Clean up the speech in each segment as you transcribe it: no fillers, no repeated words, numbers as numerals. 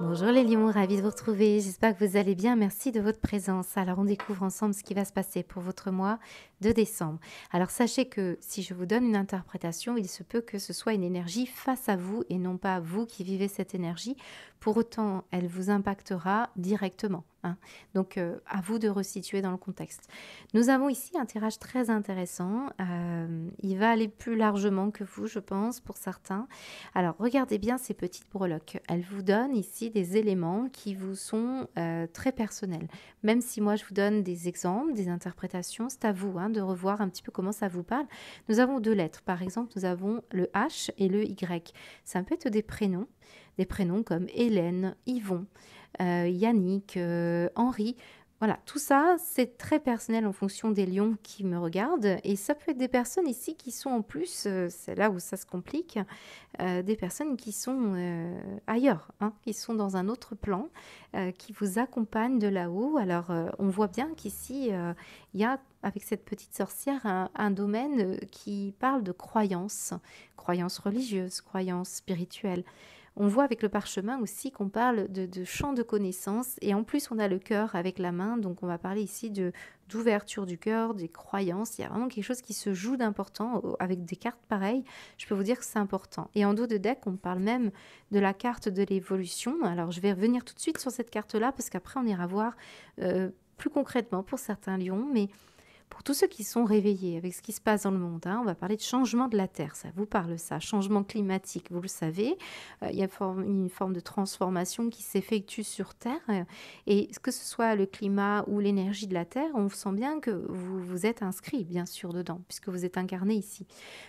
Bonjour les lions, ravie de vous retrouver. J'espère que vous allez bien. Merci de votre présence. Alors, on découvre ensemble ce qui va se passer pour votre mois de décembre. Alors, sachez que si je vous donne une interprétation, il se peut que ce soit une énergie face à vous et non pas vous qui vivez cette énergie. Pour autant, elle vous impactera directement, hein. Donc, à vous de resituer dans le contexte. Nous avons ici un tirage très intéressant. Il va aller plus largement que vous, je pense, pour certains. Alors, regardez bien ces petites breloques. Elles vous donnent ici des éléments qui vous sont très personnels. Même si moi, je vous donne des exemples, des interprétations, c'est à vous, hein, de revoir un petit peu comment ça vous parle. Nous avons deux lettres. Par exemple, nous avons le H et le Y. Ça peut être des prénoms comme Hélène, Yvon, Yannick, Henri. Voilà, tout ça, c'est très personnel en fonction des lions qui me regardent. Et ça peut être des personnes ici qui sont en plus, c'est là où ça se complique, des personnes qui sont ailleurs, hein, qui sont dans un autre plan, qui vous accompagnent de là-haut. Alors, on voit bien qu'ici, il y a, avec cette petite sorcière, un domaine qui parle de croyances, croyances religieuses, croyances spirituelles. On voit avec le parchemin aussi qu'on parle de champ de connaissances et en plus on a le cœur avec la main, donc on va parler ici d'ouverture du cœur, des croyances. Il y a vraiment quelque chose qui se joue d'important avec des cartes pareilles. Je peux vous dire que c'est important. Et en dos de deck, on parle même de la carte de l'évolution. Alors je vais revenir tout de suite sur cette carte-là parce qu'après on ira voir plus concrètement pour certains lions, mais pour tous ceux qui sont réveillés avec ce qui se passe dans le monde, hein, on va parler de changement de la Terre. Ça vous parle, ça. Changement climatique, vous le savez. Il y a une forme de transformation qui s'effectue sur Terre. Et que ce soit le climat ou l'énergie de la Terre, on sent bien que vous vous êtes inscrit, bien sûr, dedans, puisque vous êtes incarné ici.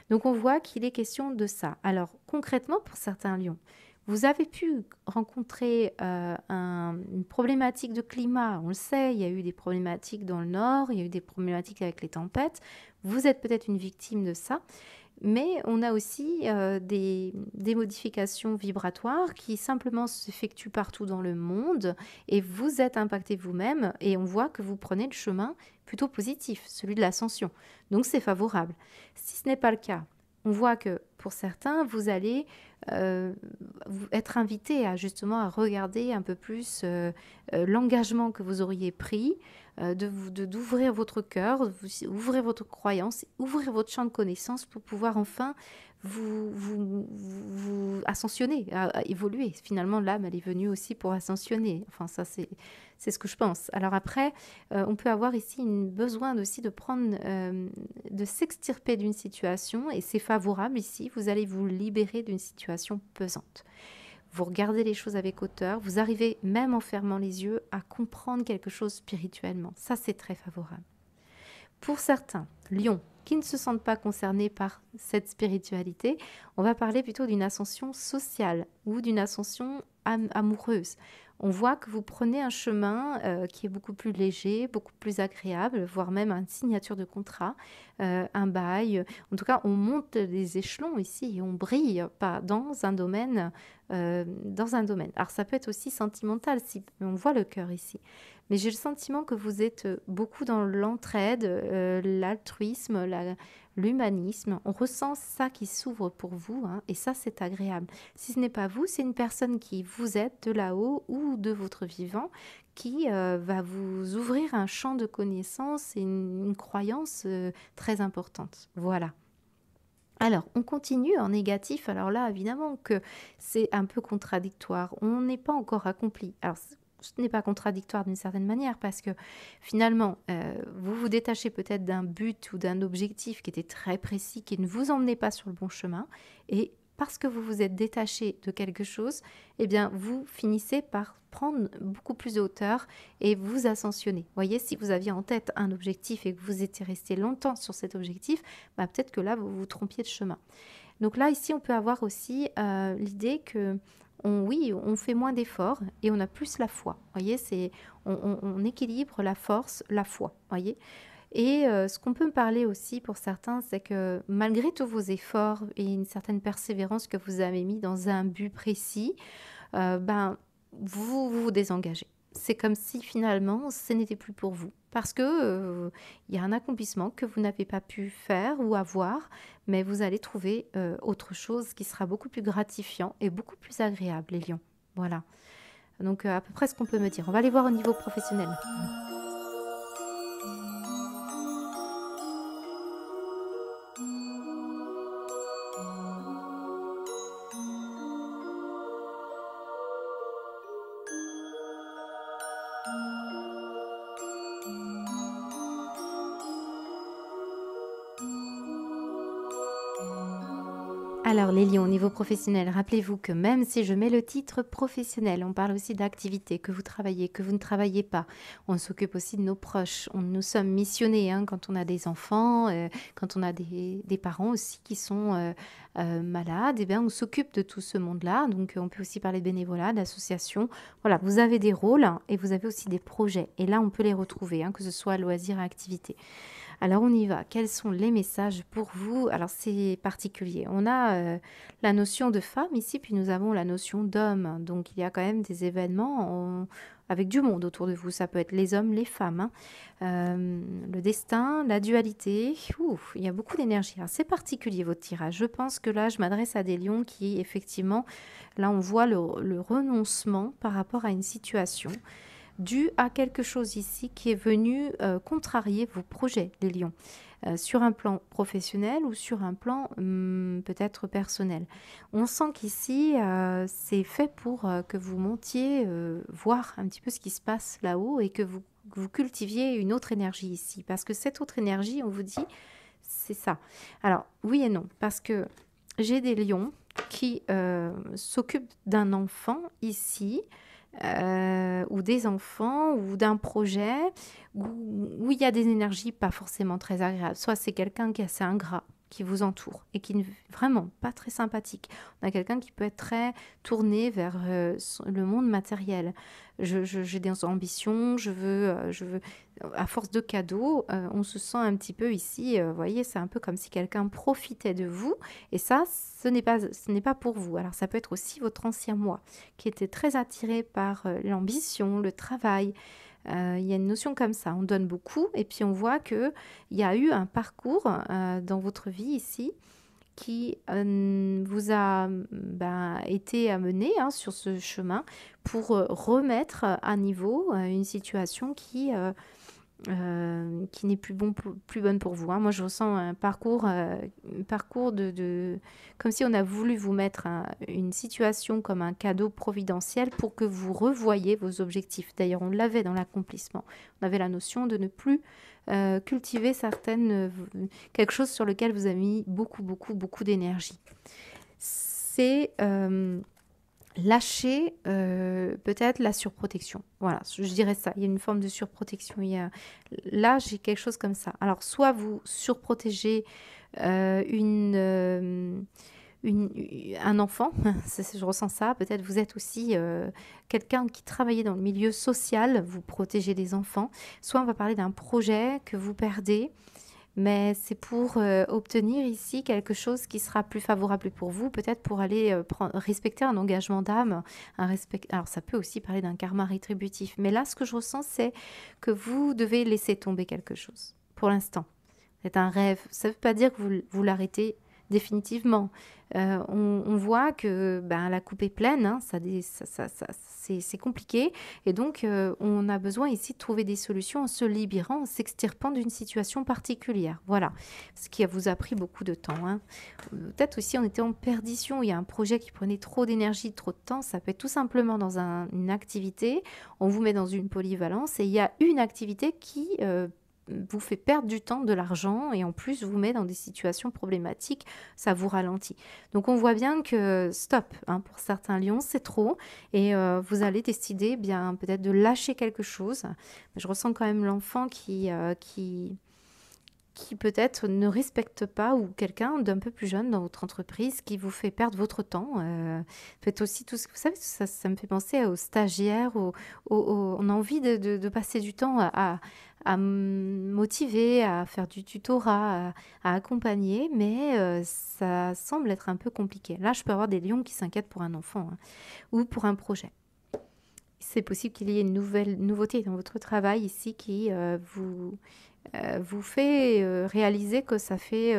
Donc on voit qu'il est question de ça. Alors concrètement, pour certains lions, vous avez pu rencontrer une problématique de climat. On le sait, il y a eu des problématiques dans le nord, il y a eu des problématiques avec les tempêtes. Vous êtes peut-être une victime de ça. Mais on a aussi des modifications vibratoires qui simplement s'effectuent partout dans le monde et vous êtes impacté vous-même et on voit que vous prenez le chemin plutôt positif, celui de l'ascension. Donc c'est favorable. Si ce n'est pas le cas, on voit que pour certains, vous allez être invité à justement à regarder un peu plus l'engagement que vous auriez pris, d'ouvrir votre cœur, ouvrir votre croyance, ouvrir votre champ de connaissances pour pouvoir enfin vous ascensionner, à évoluer. Finalement, l'âme, elle est venue aussi pour ascensionner. Enfin, ça, c'est ce que je pense. Alors après, on peut avoir ici une besoin aussi de prendre, de s'extirper d'une situation et c'est favorable ici. Vous allez vous libérer d'une situation pesante. Vous regardez les choses avec hauteur, vous arrivez même en fermant les yeux à comprendre quelque chose spirituellement. Ça, c'est très favorable. Pour certains, lions, qui ne se sentent pas concernés par cette spiritualité, on va parler plutôt d'une ascension sociale ou d'une ascension amoureuse. On voit que vous prenez un chemin qui est beaucoup plus léger, beaucoup plus agréable, voire même une signature de contrat, un bail. En tout cas, on monte les échelons ici et on brille pas dans un domaine. Dans un domaine. Alors ça peut être aussi sentimental, si on voit le cœur ici. Mais j'ai le sentiment que vous êtes beaucoup dans l'entraide, l'altruisme, l'humanisme. On ressent ça qui s'ouvre pour vous, hein, et ça, c'est agréable. Si ce n'est pas vous, c'est une personne qui vous aide de là-haut ou de votre vivant qui va vous ouvrir un champ de connaissances et une croyance très importante. Voilà. Alors, on continue en négatif. Alors là, évidemment que c'est un peu contradictoire. On n'est pas encore accompli. Alors, ce n'est pas contradictoire d'une certaine manière parce que finalement, vous vous détachez peut-être d'un but ou d'un objectif qui était très précis, qui ne vous emmenait pas sur le bon chemin. Et parce que vous vous êtes détaché de quelque chose, eh bien, vous finissez par prendre beaucoup plus de hauteur et vous ascensionner. Voyez, si vous aviez en tête un objectif et que vous étiez resté longtemps sur cet objectif, bah, peut-être que là, vous vous trompiez de chemin. Donc là, ici, on peut avoir aussi l'idée que oui, on fait moins d'efforts et on a plus la foi. Voyez, on équilibre la force, la foi. Voyez. Et ce qu'on peut me parler aussi pour certains, c'est que malgré tous vos efforts et une certaine persévérance que vous avez mis dans un but précis, ben, vous désengagez. C'est comme si finalement, ce n'était plus pour vous. Parce que y a un accomplissement que vous n'avez pas pu faire ou avoir, mais vous allez trouver autre chose qui sera beaucoup plus gratifiant et beaucoup plus agréable, les lions. Voilà. Donc, à peu près ce qu'on peut me dire. On va aller voir au niveau professionnel. Alors les lions, au niveau professionnel, rappelez-vous que même si je mets le titre professionnel, on parle aussi d'activité, que vous travaillez, que vous ne travaillez pas. On s'occupe aussi de nos proches. Nous sommes missionnés hein, quand on a des enfants, quand on a des parents aussi qui sont malades. Eh bien, on s'occupe de tout ce monde-là. Donc on peut aussi parler de bénévolat, d'association. Voilà, vous avez des rôles hein, et vous avez aussi des projets. Et là, on peut les retrouver, hein, que ce soit loisirs, activité. Alors on y va. Quels sont les messages pour vous? Alors c'est particulier. On a la notion de femme ici, puis nous avons la notion d'homme. Donc il y a quand même des événements avec du monde autour de vous. Ça peut être les hommes, les femmes, hein. Le destin, la dualité. Ouf, il y a beaucoup d'énergie. Alors, c'est particulier votre tirage. Je pense que là, je m'adresse à des lions qui, effectivement, là on voit le renoncement par rapport à une situation dû à quelque chose ici qui est venu contrarier vos projets, les lions, sur un plan professionnel ou sur un plan peut-être personnel. On sent qu'ici, c'est fait pour que vous montiez voir un petit peu ce qui se passe là-haut et que vous cultiviez une autre énergie ici. Parce que cette autre énergie, on vous dit, c'est ça. Alors, oui et non, parce que j'ai des lions qui s'occupent d'un enfant ici, ou des enfants, ou d'un projet, où il y a des énergies pas forcément très agréables. Soit c'est quelqu'un qui est assez ingrat, qui vous entoure, et qui n'est vraiment pas très sympathique. On a quelqu'un qui peut être très tourné vers le monde matériel. J'ai des ambitions, je veux, à force de cadeaux, on se sent un petit peu ici, vous voyez, c'est un peu comme si quelqu'un profitait de vous, et ça, ce n'est pas pour vous. Alors ça peut être aussi votre ancien moi, qui était très attiré par l'ambition, le travail. Il y a une notion comme ça, on donne beaucoup, et puis on voit qu'il y a eu un parcours dans votre vie ici, qui vous a été amené hein, sur ce chemin pour remettre à niveau une situation qui n'est plus bonne pour vous. Hein. Moi, je ressens un parcours comme si on a voulu vous mettre une situation comme un cadeau providentiel pour que vous revoyiez vos objectifs. D'ailleurs, on l'avait dans l'accomplissement. On avait la notion de ne plus cultiver quelque chose sur lequel vous avez mis beaucoup d'énergie. C'est lâcher peut-être la surprotection. Voilà, je dirais ça. Il y a une forme de surprotection. Là, j'ai quelque chose comme ça. Alors, soit vous surprotégez un enfant, je ressens ça. Peut-être vous êtes aussi quelqu'un qui travaillait dans le milieu social, vous protégez des enfants. Soit on va parler d'un projet que vous perdez, mais c'est pour obtenir ici quelque chose qui sera plus favorable pour vous, peut-être pour aller respecter un engagement d'âme. Alors ça peut aussi parler d'un karma rétributif. Mais là, ce que je ressens, c'est que vous devez laisser tomber quelque chose, pour l'instant. C'est un rêve. Ça ne veut pas dire que vous l'arrêtez définitivement. On voit que la coupe est pleine, hein, c'est compliqué. Et donc, on a besoin ici de trouver des solutions en se libérant, en s'extirpant d'une situation particulière. Voilà, ce qui vous a pris beaucoup de temps. Hein. Peut-être aussi on était en perdition, il y a un projet qui prenait trop d'énergie, trop de temps. Ça peut être tout simplement dans une activité, on vous met dans une polyvalence et il y a une activité qui vous fait perdre du temps, de l'argent et en plus vous met dans des situations problématiques, ça vous ralentit. Donc on voit bien que stop, hein, pour certains lions c'est trop et vous allez décider bien peut-être de lâcher quelque chose. Je ressens quand même l'enfant qui peut-être ne respecte pas ou quelqu'un d'un peu plus jeune dans votre entreprise qui vous fait perdre votre temps. Peut-être aussi tout ce que vous savez, ça me fait penser aux stagiaires, on a envie de passer du temps à motiver, à faire du tutorat, à accompagner, mais ça semble être un peu compliqué. Là, je peux avoir des lions qui s'inquiètent pour un enfant hein, ou pour un projet. C'est possible qu'il y ait une nouveauté dans votre travail ici qui vous fait réaliser que ça fait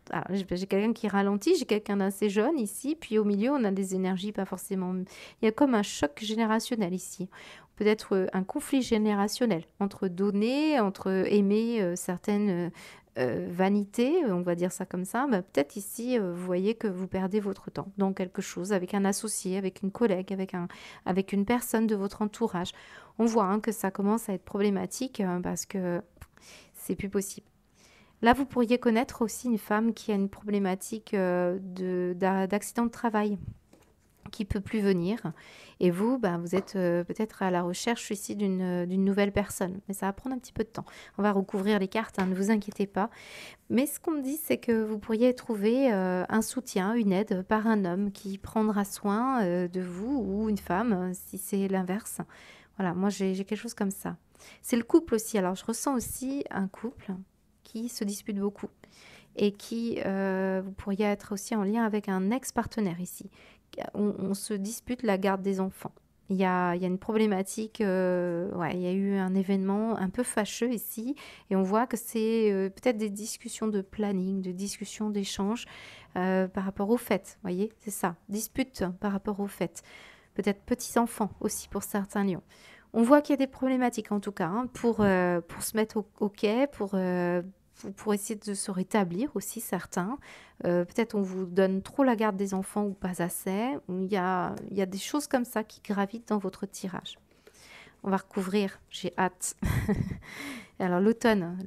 Alors, j'ai quelqu'un qui ralentit, j'ai quelqu'un d'assez jeune ici, puis au milieu, on a des énergies pas forcément... Il y a comme un choc générationnel ici. Peut-être un conflit générationnel entre donner, entre aimer certaines vanités, on va dire ça comme ça. Bah, peut-être ici, vous voyez que vous perdez votre temps dans quelque chose, avec un associé, avec une collègue, avec une personne de votre entourage. On voit hein, que ça commence à être problématique parce que c'est plus possible. Là, vous pourriez connaître aussi une femme qui a une problématique d'accident de travail qui peut plus venir. Et vous, bah, vous êtes peut-être à la recherche ici d'une nouvelle personne. Mais ça va prendre un petit peu de temps. On va recouvrir les cartes, hein, ne vous inquiétez pas. Mais ce qu'on me dit, c'est que vous pourriez trouver un soutien, une aide par un homme qui prendra soin de vous ou une femme, si c'est l'inverse. Voilà, moi j'ai quelque chose comme ça. C'est le couple aussi. Alors je ressens aussi un couple qui se dispute beaucoup et qui, vous pourriez être aussi en lien avec un ex-partenaire ici. On se dispute la garde des enfants. Il y a une problématique, ouais, il y a eu un événement un peu fâcheux ici et on voit que c'est peut-être des discussions de planning, de discussions d'échange par rapport aux fêtes, vous voyez, c'est ça, dispute par rapport aux fêtes. Peut-être petits-enfants aussi pour certains lions. On voit qu'il y a des problématiques en tout cas hein, pour se mettre au quai, pour essayer de se rétablir aussi certains. Peut-être on vous donne trop la garde des enfants ou pas assez. Il y a des choses comme ça qui gravitent dans votre tirage. On va recouvrir, j'ai hâte. Alors l'automne,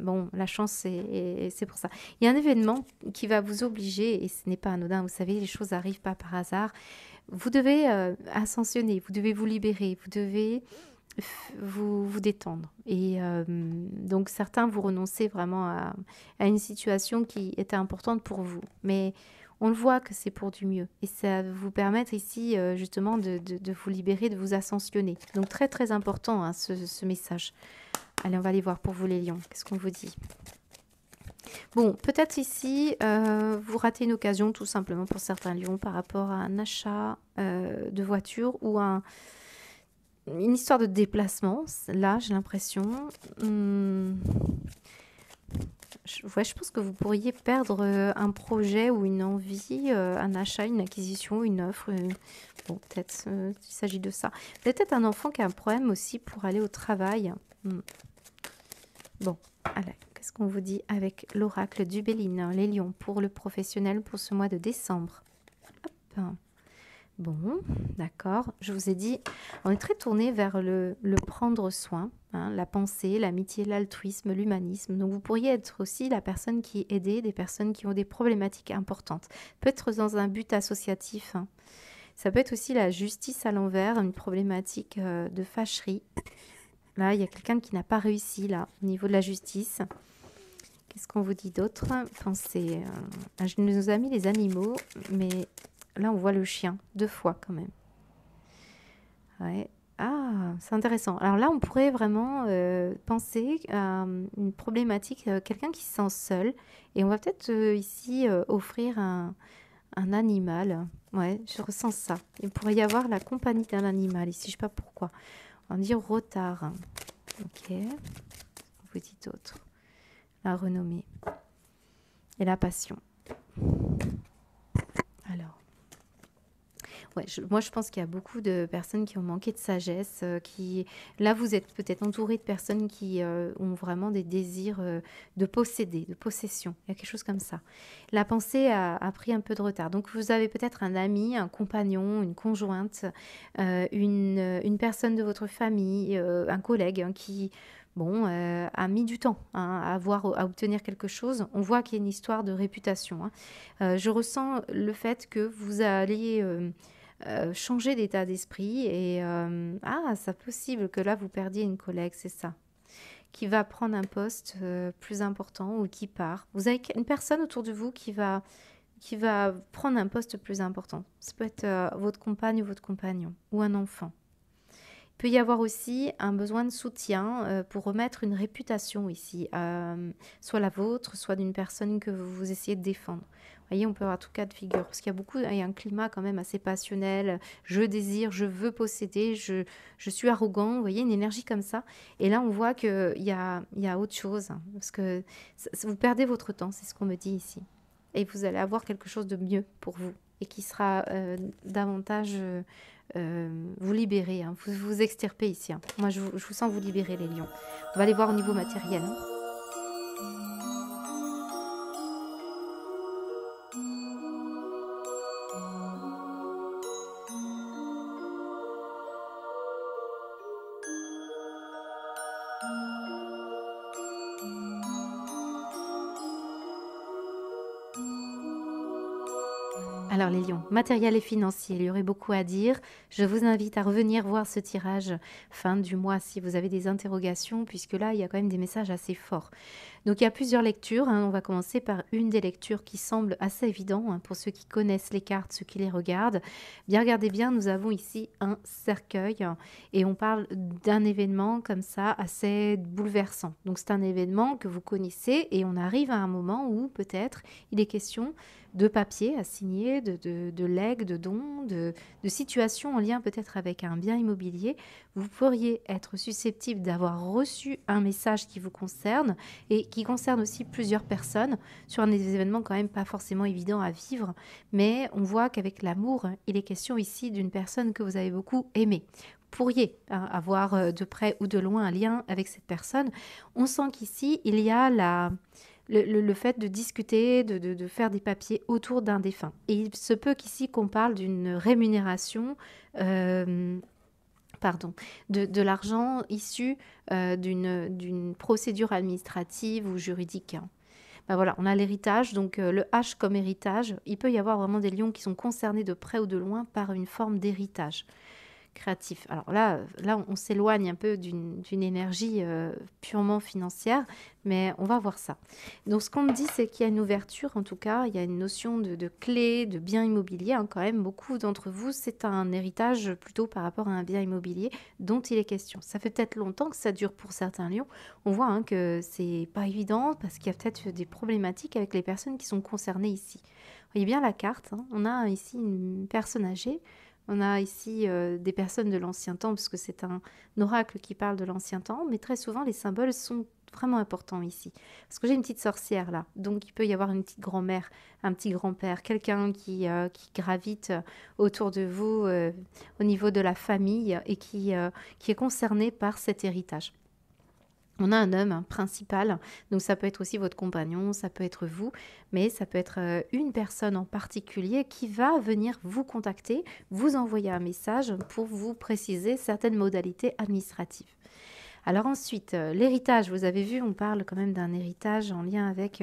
bon, la chance, c'est pour ça. Il y a un événement qui va vous obliger, et ce n'est pas anodin, vous savez, les choses n'arrivent pas par hasard. Vous devez ascensionner, vous devez vous libérer, vous devez vous détendre. Et donc certains, vous renoncez vraiment à une situation qui était importante pour vous. Mais on le voit que c'est pour du mieux. Et ça va vous permettre ici justement de vous libérer, de vous ascensionner. Donc très très important hein, ce message. Allez, on va aller voir pour vous les lions. Qu'est-ce qu'on vous dit ? Bon, peut-être ici, vous ratez une occasion tout simplement pour certains lions par rapport à un achat de voiture ou une histoire de déplacement. Là, j'ai l'impression... je pense que vous pourriez perdre un projet ou une envie, un achat, une acquisition, une offre. Bon, peut-être il s'agit de ça. Peut-être un enfant qui a un problème aussi pour aller au travail. Bon, allez, qu'est-ce qu'on vous dit avec l'oracle du Béline, les lions, pour le professionnel pour ce mois de décembre. Hop. Bon, d'accord. Je vous ai dit, on est très tourné vers le prendre soin, hein, la pensée, l'amitié, l'altruisme, l'humanisme. Donc vous pourriez être aussi la personne qui aide des personnes qui ont des problématiques importantes. Peut-être dans un but associatif. Hein. Ça peut être aussi la justice à l'envers, une problématique de fâcherie. Là, il y a quelqu'un qui n'a pas réussi là au niveau de la justice. Qu'est-ce qu'on vous dit d'autre? Pensez, je nous ai mis les animaux, mais là, on voit le chien 2 fois quand même. Ouais. Ah, c'est intéressant. Alors là, on pourrait vraiment penser à une problématique, quelqu'un qui se sent seul. Et on va peut-être ici offrir un animal. Ouais, je ressens ça. Il pourrait y avoir la compagnie d'un animal ici, je ne sais pas pourquoi. On va dire retard. Ok. On vous dit d'autres. La renommée. Et la passion. Alors. Ouais, moi, je pense qu'il y a beaucoup de personnes qui ont manqué de sagesse. Là, vous êtes peut-être entouré de personnes qui ont vraiment des désirs de posséder, de possession. Il y a quelque chose comme ça. La pensée a pris un peu de retard. Donc, vous avez peut-être un ami, un compagnon, une conjointe, une personne de votre famille, un collègue hein, qui... Bon, a mis du temps hein, à obtenir quelque chose. On voit qu'il y a une histoire de réputation. Hein. Je ressens le fait que vous allez changer d'état d'esprit et c'est possible que là vous perdiez une collègue, c'est ça, qui va prendre un poste plus important ou qui part. Vous avez une personne autour de vous qui va prendre un poste plus important. Ça peut être votre compagne ou votre compagnon ou un enfant. Il peut y avoir aussi un besoin de soutien pour remettre une réputation ici, soit la vôtre, soit d'une personne que vous essayez de défendre. Vous voyez, on peut avoir tout cas de figure, parce qu'il y a beaucoup, il y a un climat quand même assez passionnel. Je désire, je veux posséder, je suis arrogant. Vous voyez, une énergie comme ça. Et là, on voit qu'il y a autre chose, hein, parce que vous perdez votre temps, c'est ce qu'on me dit ici. Et vous allez avoir quelque chose de mieux pour vous et qui sera davantage vous libérer, hein, vous extirper ici, hein. Moi, je vous sens vous libérer, les lions. On va aller voir au niveau matériel, hein. Alors les lions, matériel et financier, il y aurait beaucoup à dire. Je vous invite à revenir voir ce tirage fin du mois si vous avez des interrogations, puisque là, il y a quand même des messages assez forts. Donc il y a plusieurs lectures, hein. On va commencer par une des lectures qui semble assez évidente, hein, pour ceux qui connaissent les cartes, ceux qui les regardent. Bien regardez bien, nous avons ici un cercueil, hein, et on parle d'un événement comme ça assez bouleversant. Donc c'est un événement que vous connaissez et on arrive à un moment où peut-être il est question de papier à signer, de legs, de dons, de situations en lien peut-être avec un bien immobilier. Vous pourriez être susceptible d'avoir reçu un message qui vous concerne et qui concerne aussi plusieurs personnes sur des événements quand même pas forcément évidents à vivre, mais on voit qu'avec l'amour, il est question ici d'une personne que vous avez beaucoup aimée. Vous pourriez, hein, avoir de près ou de loin un lien avec cette personne. On sent qu'ici, il y a le fait de discuter, de faire des papiers autour d'un défunt. Et il se peut qu'ici qu'on parle d'une rémunération, euh, pardon, de l'argent issu d'une procédure administrative ou juridique, hein. Ben voilà, on a l'héritage, donc le H comme héritage. Il peut y avoir vraiment des lions qui sont concernés de près ou de loin par une forme d'héritage créatif. Alors là on s'éloigne un peu d'une énergie purement financière, mais on va voir ça. Donc ce qu'on me dit, c'est qu'il y a une ouverture, en tout cas, il y a une notion de clé, de bien immobilier, hein, quand même. Beaucoup d'entre vous, c'est un héritage plutôt par rapport à un bien immobilier dont il est question. Ça fait peut-être longtemps que ça dure pour certains lions. On voit, hein, que c'est pas évident parce qu'il y a peut-être des problématiques avec les personnes qui sont concernées ici. Vous voyez bien la carte, hein. On a ici une personne âgée. On a ici des personnes de l'ancien temps, parce que c'est un oracle qui parle de l'ancien temps, mais très souvent les symboles sont vraiment importants ici. Parce que j'ai une petite sorcière là, donc il peut y avoir une petite grand-mère, un petit grand-père, quelqu'un qui gravite autour de vous au niveau de la famille et qui est concerné par cet héritage. On a un homme, hein, principal, donc ça peut être aussi votre compagnon, ça peut être vous, mais ça peut être une personne en particulier qui va venir vous contacter, vous envoyer un message pour vous préciser certaines modalités administratives. Alors ensuite, l'héritage, vous avez vu, on parle quand même d'un héritage en lien avec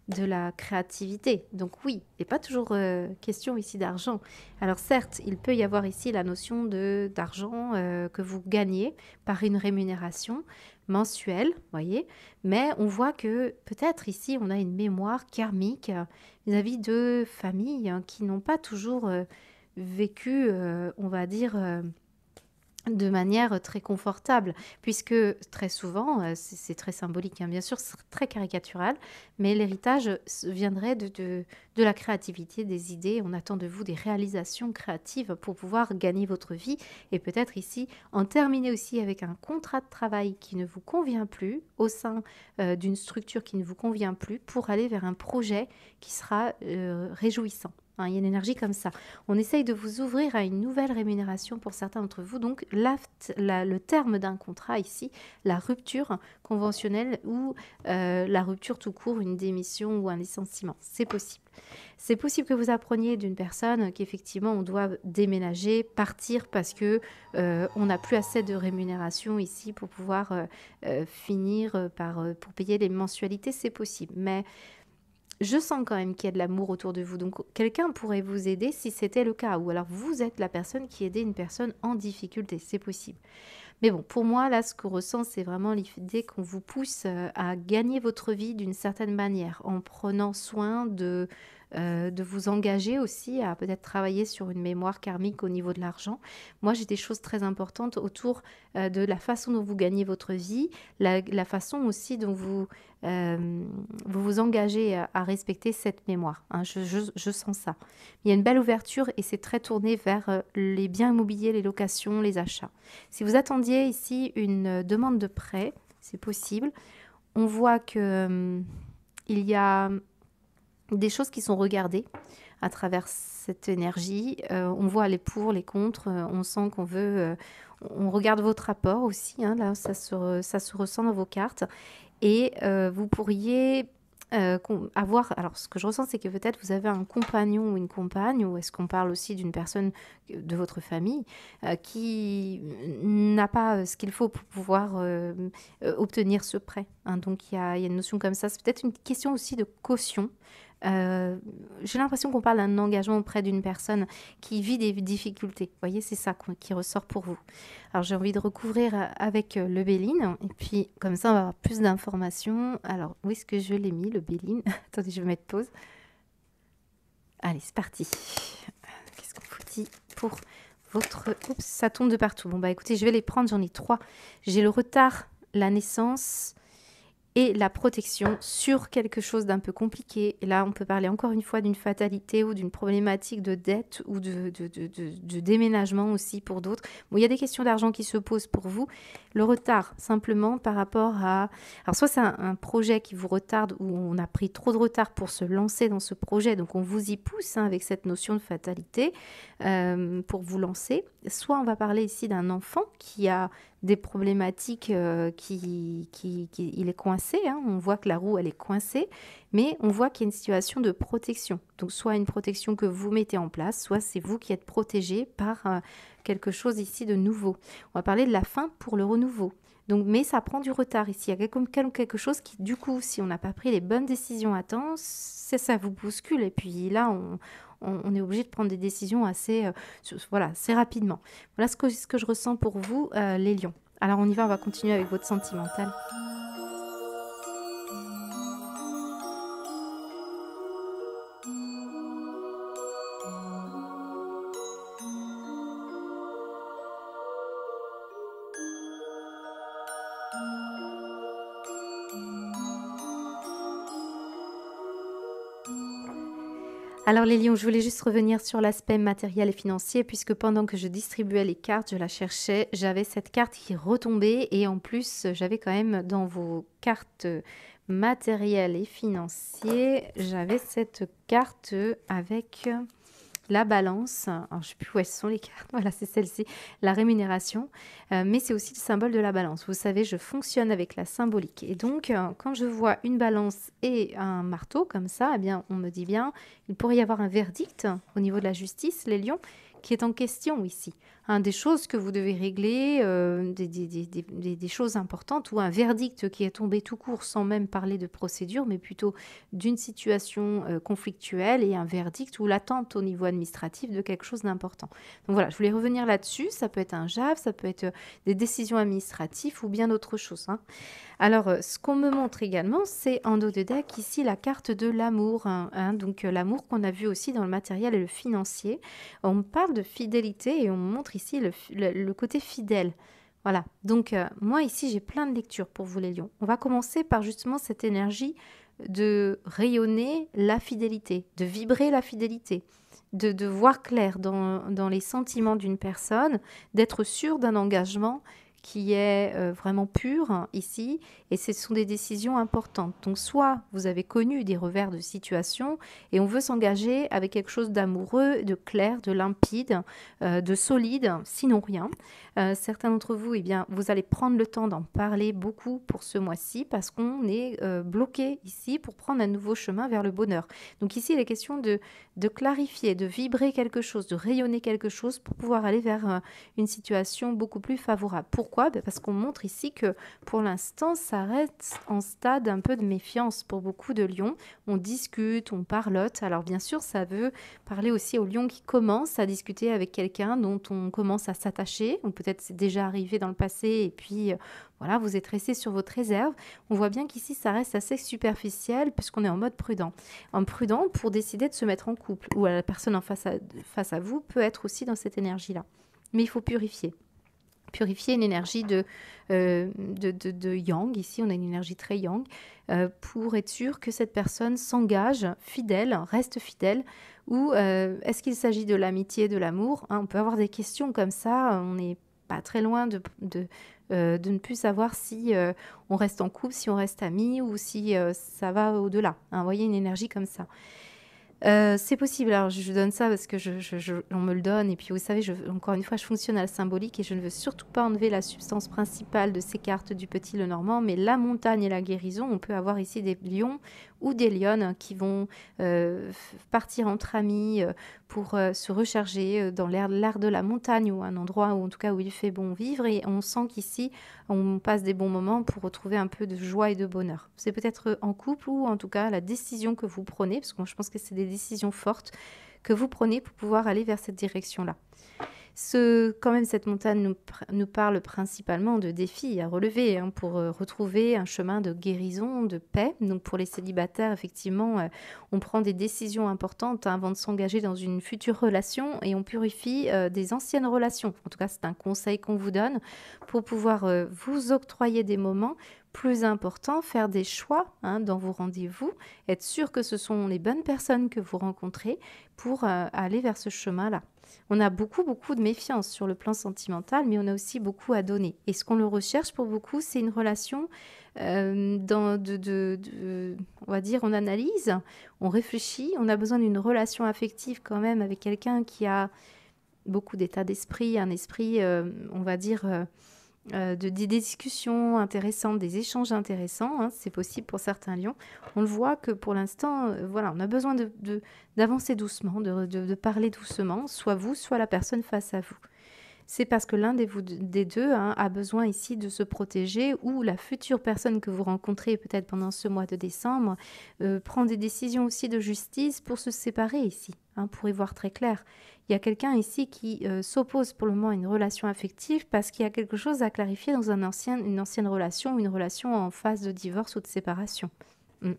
de la créativité. Donc oui, il n'est pas toujours question ici d'argent. Alors certes, il peut y avoir ici la notion d'argent que vous gagnez par une rémunération mensuelle, voyez, mais on voit que peut-être ici, on a une mémoire karmique vis-à-vis de familles, hein, qui n'ont pas toujours vécu, on va dire, de manière très confortable, puisque très souvent, c'est très symbolique, hein, bien sûr, c'est très caricatural, mais l'héritage viendrait de la créativité, des idées. On attend de vous des réalisations créatives pour pouvoir gagner votre vie et peut-être ici en terminer aussi avec un contrat de travail qui ne vous convient plus au sein d'une structure qui ne vous convient plus pour aller vers un projet qui sera réjouissant, hein. Il y a une énergie comme ça. On essaye de vous ouvrir à une nouvelle rémunération pour certains d'entre vous. Donc, le terme d'un contrat ici, la rupture conventionnelle ou la rupture tout court, une démission ou un licenciement, c'est possible. C'est possible que vous appreniez d'une personne qu'effectivement on doit déménager, partir parce que on n'a plus assez de rémunération ici pour pouvoir finir pour payer les mensualités, c'est possible. Mais je sens quand même qu'il y a de l'amour autour de vous. Donc, quelqu'un pourrait vous aider si c'était le cas. Ou alors, vous êtes la personne qui aidait une personne en difficulté. C'est possible. Mais bon, pour moi, là, ce qu'on ressent, c'est vraiment l'idée qu'on vous pousse à gagner votre vie d'une certaine manière, en prenant soin de vous engager aussi à peut-être travailler sur une mémoire karmique au niveau de l'argent. Moi, j'ai des choses très importantes autour de la façon dont vous gagnez votre vie, la façon aussi dont vous vous engagez à respecter cette mémoire. Hein. Je sens ça. Il y a une belle ouverture et c'est très tourné vers les biens immobiliers, les locations, les achats. Si vous attendiez ici une demande de prêt, c'est possible. On voit que il y a des choses qui sont regardées à travers cette énergie. On voit les pour, les contre. On sent qu'on veut... on regarde votre rapport aussi. Hein, là, ça se ressent dans vos cartes. Et vous pourriez avoir... Alors, ce que je ressens, c'est que peut-être vous avez un compagnon ou une compagne, ou est-ce qu'on parle aussi d'une personne de votre famille qui n'a pas ce qu'il faut pour pouvoir obtenir ce prêt. Hein. Donc, il y a une notion comme ça. C'est peut-être une question aussi de caution. J'ai l'impression qu'on parle d'un engagement auprès d'une personne qui vit des difficultés. Vous voyez, c'est ça qui ressort pour vous. Alors, j'ai envie de recouvrir avec le Béline. Et puis, comme ça, on va avoir plus d'informations. Alors, où est-ce que je l'ai mis, le Béline? Attendez, je vais mettre pause. Allez, c'est parti. Qu'est-ce qu'on vous dit pour votre... Oups, ça tombe de partout. Bon, bah écoutez, je vais les prendre. J'en ai 3. J'ai le retard, la naissance... et la protection sur quelque chose d'un peu compliqué. Et là, on peut parler encore une fois d'une fatalité ou d'une problématique de dette ou de déménagement aussi pour d'autres. Bon, il y a des questions d'argent qui se posent pour vous. Le retard, simplement par rapport à... Alors, soit c'est un projet qui vous retarde ou on a pris trop de retard pour se lancer dans ce projet, donc on vous y pousse avec cette notion de fatalité pour vous lancer. Soit on va parler ici d'un enfant qui a des problématiques, il est coincé, hein. On voit que la roue, elle est coincée, mais on voit qu'il y a une situation de protection. Donc, soit une protection que vous mettez en place, soit c'est vous qui êtes protégé par quelque chose ici de nouveau. On va parler de la fin pour le renouveau. Donc, mais ça prend du retard ici. Il y a quelque chose qui, du coup, si on n'a pas pris les bonnes décisions à temps, ça vous bouscule. Et puis là, on est obligé de prendre des décisions assez rapidement. Voilà ce que je ressens pour vous, les lions. Alors on y va, on va continuer avec votre sentimental. Alors les lions, je voulais juste revenir sur l'aspect matériel et financier puisque pendant que je distribuais les cartes, je la cherchais, j'avais cette carte qui retombait et en plus j'avais quand même dans vos cartes matérielles et financières, j'avais cette carte avec la balance. Alors je ne sais plus où elles sont les cartes, voilà c'est celle-ci, la rémunération, mais c'est aussi le symbole de la balance. Vous savez, je fonctionne avec la symbolique et donc quand je vois une balance et un marteau comme ça, eh bien on me dit bien, il pourrait y avoir un verdict au niveau de la justice, les lions, qui est en question ici. Hein, des choses que vous devez régler, des choses importantes ou un verdict qui est tombé tout court sans même parler de procédure, mais plutôt d'une situation conflictuelle et un verdict ou l'attente au niveau administratif de quelque chose d'important. Donc voilà, je voulais revenir là-dessus. Ça peut être un JAF, ça peut être des décisions administratives ou bien d'autres choses. Hein. Alors, ce qu'on me montre également, c'est en dos de deck, ici, la carte de l'amour. Hein, donc, l'amour qu'on a vu aussi dans le matériel et le financier. On parle de fidélité et on montre ici le côté fidèle. Voilà. Donc, moi, ici, j'ai plein de lectures pour vous, les lions. On va commencer par justement cette énergie de rayonner la fidélité, de vibrer la fidélité, de voir clair dans les sentiments d'une personne, d'être sûr d'un engagement qui est vraiment pur ici, et ce sont des décisions importantes. Donc soit vous avez connu des revers de situation et on veut s'engager avec quelque chose d'amoureux, de clair, de limpide, de solide, sinon rien. Certains d'entre vous, eh bien, vous allez prendre le temps d'en parler beaucoup pour ce mois-ci parce qu'on est bloqué ici pour prendre un nouveau chemin vers le bonheur. Donc ici, il est question de clarifier, de vibrer quelque chose, de rayonner quelque chose pour pouvoir aller vers une situation beaucoup plus favorable. Pourquoi ? Pourquoi? Parce qu'on montre ici que pour l'instant, ça reste en stade un peu de méfiance pour beaucoup de lions. On discute, on parlote. Alors bien sûr, ça veut parler aussi aux lions qui commencent à discuter avec quelqu'un dont on commence à s'attacher, ou peut-être c'est déjà arrivé dans le passé et puis voilà, vous êtes resté sur votre réserve. On voit bien qu'ici, ça reste assez superficiel puisqu'on est en mode prudent. En prudent pour décider de se mettre en couple, ou la personne en face à vous peut être aussi dans cette énergie-là. Mais il faut purifier. Purifier une énergie de yang. Ici, on a une énergie très yang pour être sûr que cette personne s'engage fidèle, reste fidèle. Ou est-ce qu'il s'agit de l'amitié, de l'amour, hein? On peut avoir des questions comme ça. On n'est pas très loin de ne plus savoir si on reste en couple, si on reste amis ou si ça va au-delà. Hein, vous voyez, une énergie comme ça. C'est possible. Alors, je donne ça parce que on me le donne. Et puis, vous savez, encore une fois, je fonctionne à la symbolique et je ne veux surtout pas enlever la substance principale de ces cartes du Petit Lenormand. Mais la montagne et la guérison, on peut avoir ici des lions ou des lionnes qui vont partir entre amis pour se recharger dans l'air de la montagne ou un endroit où, en tout cas, où il fait bon vivre. Et on sent qu'ici, on passe des bons moments pour retrouver un peu de joie et de bonheur. C'est peut-être en couple ou en tout cas la décision que vous prenez, parce que moi, je pense que c'est des décisions fortes que vous prenez pour pouvoir aller vers cette direction-là. Quand même, cette montagne nous parle principalement de défis à relever hein, pour retrouver un chemin de guérison, de paix. Donc pour les célibataires, effectivement, on prend des décisions importantes hein, avant de s'engager dans une future relation et on purifie des anciennes relations. En tout cas, c'est un conseil qu'on vous donne pour pouvoir vous octroyer des moments plus importants, faire des choix hein, dans vos rendez-vous, être sûr que ce sont les bonnes personnes que vous rencontrez pour aller vers ce chemin-là. On a beaucoup de méfiance sur le plan sentimental, mais on a aussi beaucoup à donner. Et ce qu'on le recherche pour beaucoup, c'est une relation on va dire, on analyse, on réfléchit, on a besoin d'une relation affective quand même avec quelqu'un qui a beaucoup d'état d'esprit, un esprit, on va dire, des discussions intéressantes, des échanges intéressants, hein, c'est possible pour certains lions. On le voit que pour l'instant, voilà, on a besoin d'avancer doucement, de parler doucement, soit vous, soit la personne face à vous. C'est parce que l'un des deux hein, a besoin ici de se protéger ou la future personne que vous rencontrez peut-être pendant ce mois de décembre prend des décisions aussi de justice pour se séparer ici, hein, pour y voir très clair. Il y a quelqu'un ici qui s'oppose pour le moment à une relation affective parce qu'il y a quelque chose à clarifier dans une ancienne relation ou une relation en phase de divorce ou de séparation. Il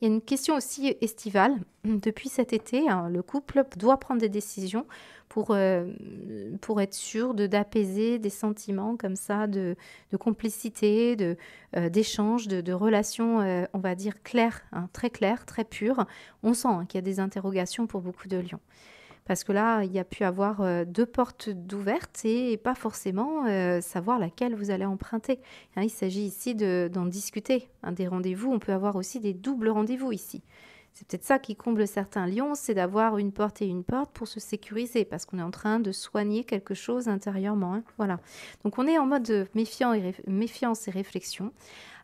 y a une question aussi estivale. Depuis cet été, hein, le couple doit prendre des décisions pour être sûr d'apaiser des sentiments comme ça, de complicité, d'échange, de relations, on va dire, claires, hein, très pures. On sent hein, qu'il y a des interrogations pour beaucoup de lions. Parce que là, il y a pu avoir deux portes d'ouvertes et pas forcément savoir laquelle vous allez emprunter. Hein, il s'agit ici d'en discuter. Hein, des rendez-vous, on peut avoir aussi des doubles rendez-vous ici. C'est peut-être ça qui comble certains lions, c'est d'avoir une porte et une porte pour se sécuriser, parce qu'on est en train de soigner quelque chose intérieurement. Hein, voilà. Donc on est en mode méfiance et réflexion.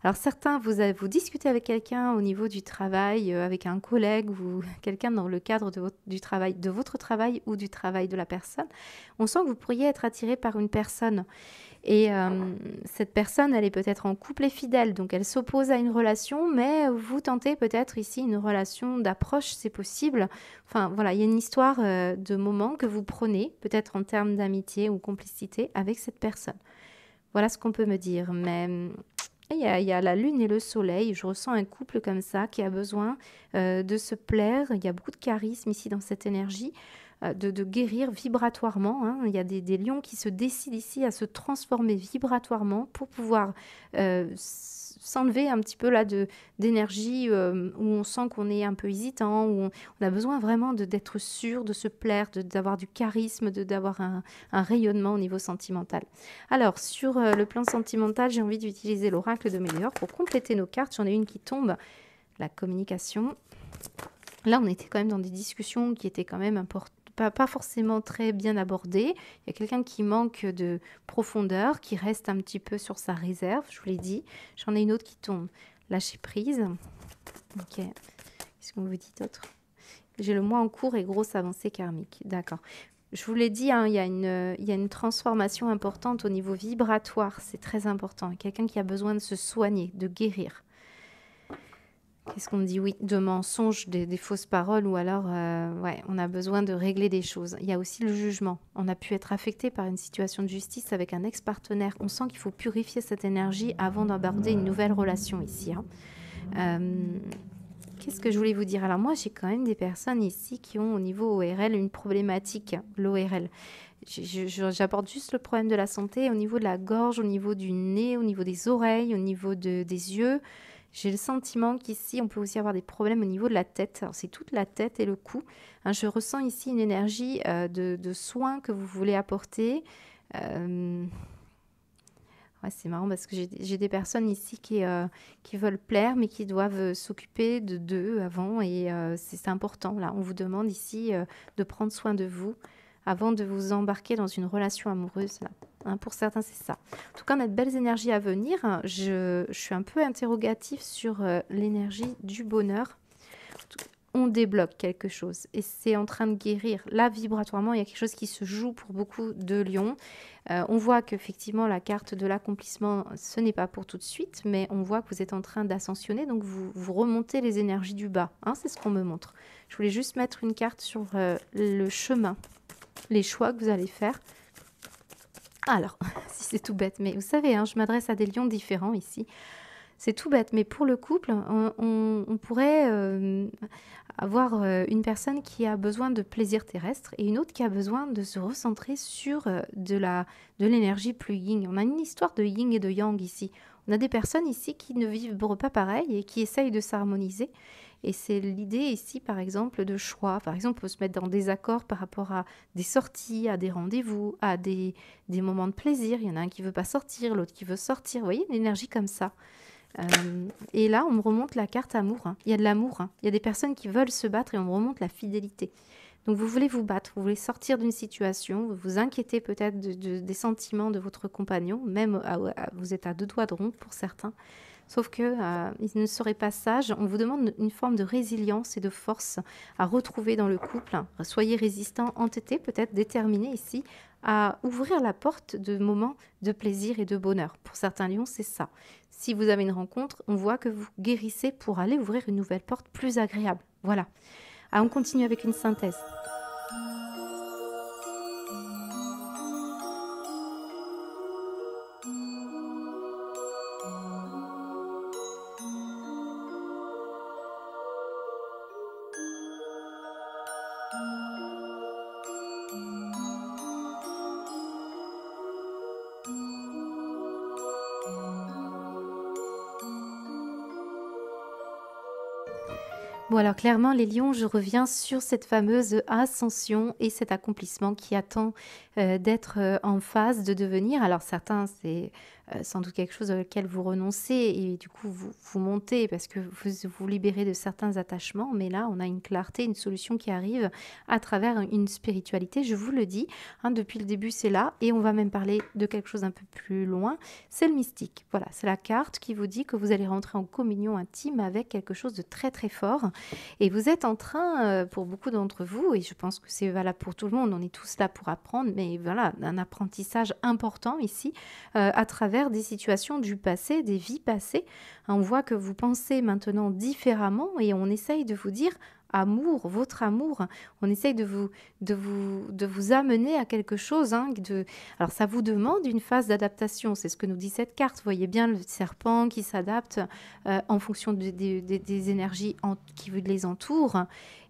Alors certains, vous discutez avec quelqu'un au niveau du travail, avec un collègue ou quelqu'un dans le cadre de votre travail ou du travail de la personne. On sent que vous pourriez être attiré par une personne. Et cette personne, elle est peut-être en couple et fidèle, donc elle s'oppose à une relation, mais vous tentez peut-être ici une relation d'approche, c'est possible. Enfin voilà, il y a une histoire de moments que vous prenez, peut-être en termes d'amitié ou complicité avec cette personne. Voilà ce qu'on peut me dire, mais... Il y a la lune et le soleil, je ressens un couple comme ça qui a besoin de se plaire, il y a beaucoup de charisme ici dans cette énergie, de guérir vibratoirement. Hein. Il y a des lions qui se décident ici à se transformer vibratoirement pour pouvoir s'enlever un petit peu là d'énergie où on sent qu'on est un peu hésitant, où on a besoin vraiment d'être sûr, de se plaire, d'avoir du charisme, d'avoir un rayonnement au niveau sentimental. Alors, sur le plan sentimental, j'ai envie d'utiliser l'oracle de Mélior pour compléter nos cartes. J'en ai une qui tombe, la communication. Là, on était quand même dans des discussions qui étaient quand même importantes. Pas forcément très bien abordé. Il y a quelqu'un qui manque de profondeur, qui reste un petit peu sur sa réserve, je vous l'ai dit. J'en ai une autre qui tombe. Lâcher prise. Ok. Qu'est-ce qu'on vous dit d'autre? J'ai le mois en cours et grosse avancée karmique. D'accord. Je vous l'ai dit, hein, il y a une transformation importante au niveau vibratoire. C'est très important. Quelqu'un qui a besoin de se soigner, de guérir. Qu'est-ce qu'on me dit? Oui, de mensonges, des fausses paroles ou alors, ouais, on a besoin de régler des choses. Il y a aussi le jugement. On a pu être affecté par une situation de justice avec un ex-partenaire. On sent qu'il faut purifier cette énergie avant d'aborder une nouvelle relation ici, hein. Euh, Qu'est-ce que je voulais vous dire? Alors moi, j'ai quand même des personnes ici qui ont au niveau ORL une problématique, l'ORL. J'aborde juste le problème de la santé au niveau de la gorge, au niveau du nez, au niveau des oreilles, au niveau des yeux. J'ai le sentiment qu'ici, on peut aussi avoir des problèmes au niveau de la tête. Alors, c'est toute la tête et le cou. Hein, je ressens ici une énergie de soins que vous voulez apporter. Euh, Ouais, c'est marrant parce que j'ai des personnes ici qui veulent plaire, mais qui doivent s'occuper de d'eux avant. Et c'est important. Là, on vous demande ici de prendre soin de vous avant de vous embarquer dans une relation amoureuse. Là. Hein, pour certains, c'est ça. En tout cas, on a de belles énergies à venir. Hein. Je suis un peu interrogative sur l'énergie du bonheur. On débloque quelque chose et c'est en train de guérir. Là, vibratoirement, il y a quelque chose qui se joue pour beaucoup de lions. On voit qu'effectivement, la carte de l'accomplissement, ce n'est pas pour tout de suite, mais on voit que vous êtes en train d'ascensionner, donc vous remontez les énergies du bas. Hein, c'est ce qu'on me montre. Je voulais juste mettre une carte sur le chemin, les choix que vous allez faire. Alors, si c'est tout bête, mais vous savez, hein, je m'adresse à des lions différents ici. C'est tout bête, mais pour le couple, on pourrait avoir une personne qui a besoin de plaisir terrestre et une autre qui a besoin de se recentrer sur de l'énergie plus yin. On a une histoire de yin et de yang ici. On a des personnes ici qui ne vibrent pas pareil et qui essayent de s'harmoniser. Et c'est l'idée ici, par exemple, de choix. Par exemple, on peut se mettre dans des accords par rapport à des sorties, à des rendez-vous, à des moments de plaisir. Il y en a un qui veut pas sortir, l'autre qui veut sortir. Vous voyez, une énergie comme ça. Et là, on me remonte la carte amour. Hein. Il y a de l'amour. Hein. Il y a des personnes qui veulent se battre et on me remonte la fidélité. Donc, vous voulez vous battre, vous voulez sortir d'une situation, vous vous inquiétez peut-être des sentiments de votre compagnon, même vous êtes à deux doigts de rompre pour certains. Sauf que il ne serait pas sage. On vous demande une forme de résilience et de force à retrouver dans le couple. Soyez résistant, entêté, peut-être déterminé ici à ouvrir la porte de moments de plaisir et de bonheur. Pour certains lions, c'est ça. Si vous avez une rencontre, on voit que vous guérissez pour aller ouvrir une nouvelle porte plus agréable. Voilà. On continue avec une synthèse. Bon alors clairement les lions, je reviens sur cette fameuse ascension et cet accomplissement qui attend d'être en phase de devenir. Alors certains c'est sans doute quelque chose auquel vous renoncez et du coup vous montez parce que vous vous libérez de certains attachements. Mais là on a une clarté, une solution qui arrive à travers une spiritualité, je vous le dis. Hein, depuis le début c'est là et on va même parler de quelque chose un peu plus loin. C'est le mystique. Voilà, c'est la carte qui vous dit que vous allez rentrer en communion intime avec quelque chose de très très fort. Et vous êtes en train, pour beaucoup d'entre vous, et je pense que c'est valable pour tout le monde, on est tous là pour apprendre, mais voilà, un apprentissage important ici, à travers des situations du passé, des vies passées. On voit que vous pensez maintenant différemment et on essaye de vous dire amour, votre amour. On essaye de vous amener à quelque chose. Hein, alors, ça vous demande une phase d'adaptation. C'est ce que nous dit cette carte. Vous voyez bien le serpent qui s'adapte en fonction des énergies qui les entourent.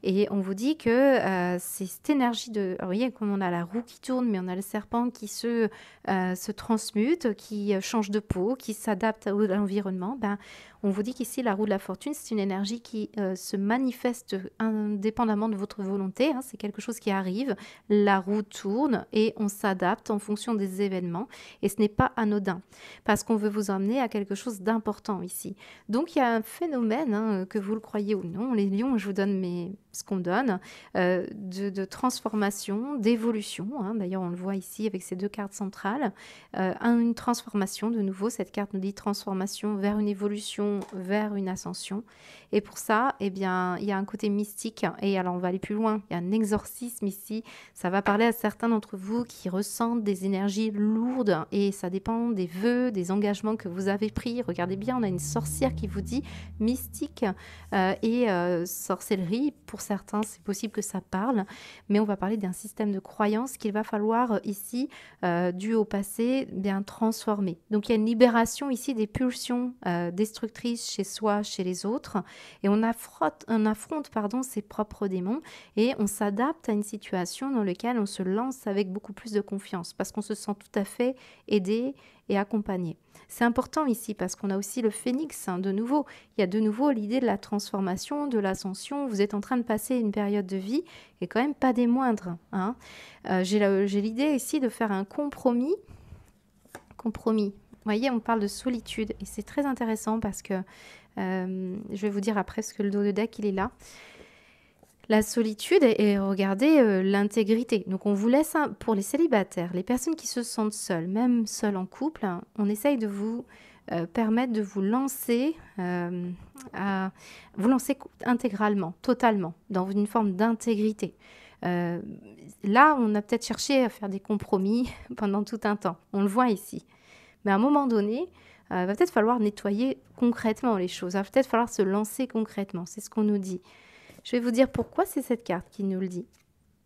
Et on vous dit que c'est cette énergie de... Alors, vous voyez, comme on a la roue qui tourne, mais on a le serpent qui se transmute, qui change de peau, qui s'adapte à l'environnement. Ben, on vous dit qu'ici, la roue de la fortune, c'est une énergie qui se manifeste indépendamment de votre volonté. Hein, c'est quelque chose qui arrive. La roue tourne et on s'adapte en fonction des événements. Et ce n'est pas anodin, parce qu'on veut vous emmener à quelque chose d'important ici. Donc, il y a un phénomène, hein, que vous le croyez ou non, les lions, je vous donne ce qu'on donne, de transformation, d'évolution. Hein. D'ailleurs, on le voit ici avec ces deux cartes centrales. Une transformation, de nouveau, cette carte nous dit transformation vers une évolution, propulsion vers une ascension. Et pour ça, eh bien, il y a un côté mystique. Et alors, on va aller plus loin. Il y a un exorcisme ici. Ça va parler à certains d'entre vous qui ressentent des énergies lourdes. Et ça dépend des vœux, des engagements que vous avez pris. Regardez bien, on a une sorcière qui vous dit mystique et sorcellerie. Pour certains, c'est possible que ça parle. Mais on va parler d'un système de croyance qu'il va falloir ici, dû au passé, bien transformer. Donc, il y a une libération ici des pulsions destructrices chez soi, chez les autres. Et on affronte ses propres démons et on s'adapte à une situation dans laquelle on se lance avec beaucoup plus de confiance parce qu'on se sent tout à fait aidé et accompagné. C'est important ici parce qu'on a aussi le phénix, de nouveau. Il y a de nouveau l'idée de la transformation, de l'ascension. Vous êtes en train de passer une période de vie et quand même pas des moindres. J'ai l'idée ici de faire un compromis. Vous voyez, on parle de solitude et c'est très intéressant parce que je vais vous dire après ce que le dos de deck, il est là. La solitude et regardez l'intégrité. Donc, on vous laisse, pour les célibataires, les personnes qui se sentent seules, même seules en couple, on essaye de vous permettre de vous lancer intégralement, totalement, dans une forme d'intégrité. Là, on a peut-être cherché à faire des compromis pendant tout un temps. On le voit ici. Mais à un moment donné, il va peut-être falloir nettoyer concrètement les choses. Il va peut-être falloir se lancer concrètement. C'est ce qu'on nous dit. Je vais vous dire pourquoi c'est cette carte qui nous le dit.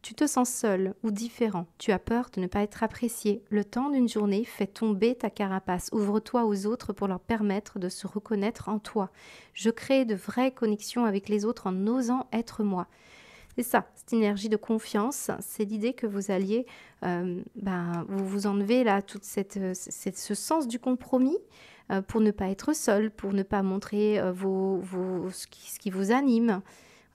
Tu te sens seul ou différent. Tu as peur de ne pas être apprécié. Le temps d'une journée fait tomber ta carapace. Ouvre-toi aux autres pour leur permettre de se reconnaître en toi. Je crée de vraies connexions avec les autres en osant être moi. C'est ça, cette énergie de confiance, c'est l'idée que vous alliez, vous enlevez là tout ce sens du compromis pour ne pas être seul, pour ne pas montrer ce qui vous anime.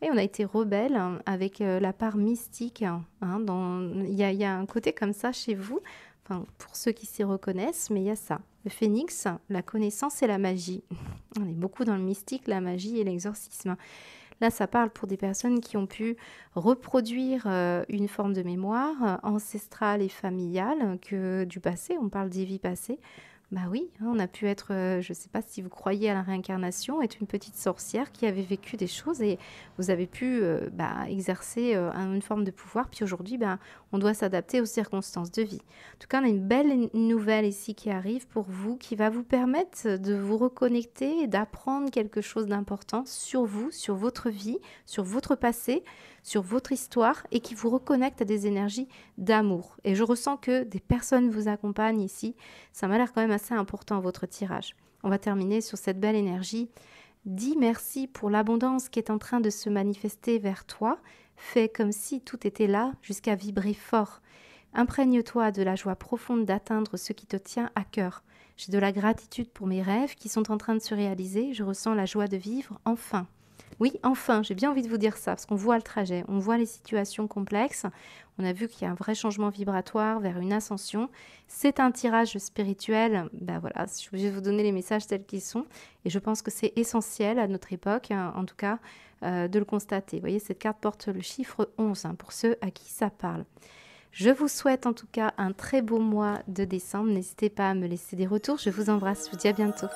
Et on a été rebelle avec la part mystique. Il y a un côté comme ça chez vous, pour ceux qui s'y reconnaissent, mais il y a ça. Le phénix, la connaissance et la magie. On est beaucoup dans le mystique, la magie et l'exorcisme. Là, ça parle pour des personnes qui ont pu reproduire une forme de mémoire ancestrale et familiale du passé. On parle des vies passées. Bah oui, on a pu être, je ne sais pas si vous croyez à la réincarnation, être une petite sorcière qui avait vécu des choses et vous avez pu exercer une forme de pouvoir. Puis aujourd'hui, on doit s'adapter aux circonstances de vie. En tout cas, on a une belle nouvelle ici qui arrive pour vous, qui va vous permettre de vous reconnecter et d'apprendre quelque chose d'important sur vous, sur votre vie, sur votre passé, sur votre histoire et qui vous reconnecte à des énergies d'amour. Et je ressens que des personnes vous accompagnent ici. Ça m'a l'air quand même assez important votre tirage. On va terminer sur cette belle énergie. Dis merci pour l'abondance qui est en train de se manifester vers toi. Fais comme si tout était là jusqu'à vibrer fort. Imprègne-toi de la joie profonde d'atteindre ce qui te tient à cœur. J'ai de la gratitude pour mes rêves qui sont en train de se réaliser. Je ressens la joie de vivre enfin. Oui, enfin, j'ai bien envie de vous dire ça, parce qu'on voit le trajet, on voit les situations complexes, on a vu qu'il y a un vrai changement vibratoire vers une ascension. C'est un tirage spirituel, voilà, je vais vous donner les messages tels qu'ils sont, et je pense que c'est essentiel à notre époque, en tout cas, de le constater. Vous voyez, cette carte porte le chiffre 11, pour ceux à qui ça parle. Je vous souhaite en tout cas un très beau mois de décembre, n'hésitez pas à me laisser des retours, je vous embrasse, je vous dis à bientôt.